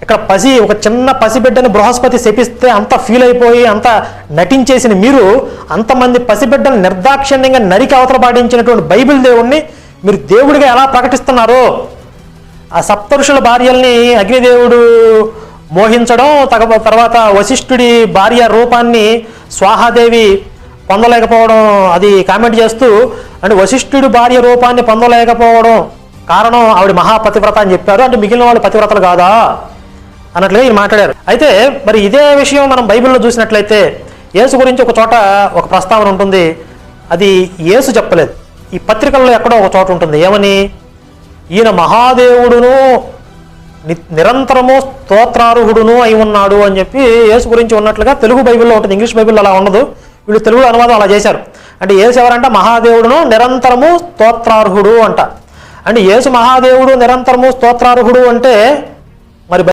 ఇక్కడ ఒక చిన్న పసిబిడ్డని బృహస్పతి శపిస్తే అంత ఫీల్ అయిపోయి అంత నటించేసిన మీరు అంతమంది పసిబిడ్డను నిర్దాక్షిణ్యంగా నరికి అవతల పాటించినటువంటి బైబిల్ దేవుణ్ణి మీరు దేవుడిగా ఎలా ప్రకటిస్తున్నారో, ఆ సప్తఋషుల భార్యల్ని అగ్నిదేవుడు మోహించడం, తర్వాత వశిష్ఠుడి భార్య రూపాన్ని స్వాహాదేవి పొందలేకపోవడం, అది కామెంట్ చేస్తూ అంటే వశిష్ఠుడి భార్య రూపాన్ని పొందలేకపోవడం కారణం ఆవిడ మహాపతివ్రత అని చెప్పారు, అంటే మిగిలిన వాళ్ళు పతివ్రతలు కాదా అన్నట్లుగా ఈయన మాట్లాడారు. అయితే మరి ఇదే విషయం మనం బైబిల్లో చూసినట్లయితే యేసు గురించి ఒక చోట ఒక ప్రస్తావన ఉంటుంది, అది యేసు చెప్పలేదు, ఈ పత్రికల్లో ఎక్కడో ఒక చోట ఉంటుంది. ఏమని? ఈయన మహాదేవుడును నిరంతరము స్తోత్రార్హుడును అయి ఉన్నాడు అని చెప్పి యేసు గురించి ఉన్నట్లుగా తెలుగు బైబిల్లో ఉంటుంది. ఇంగ్లీష్ బైబిల్లో అలా ఉండదు, వీళ్ళు తెలుగు అనువాదం అలా చేశారు. అంటే యేసు ఎవరంట? మహాదేవుడును నిరంతరము స్తోత్రార్హుడు అంట. అంటే యేసు మహాదేవుడు నిరంతరము స్తోత్రార్హుడు అంటే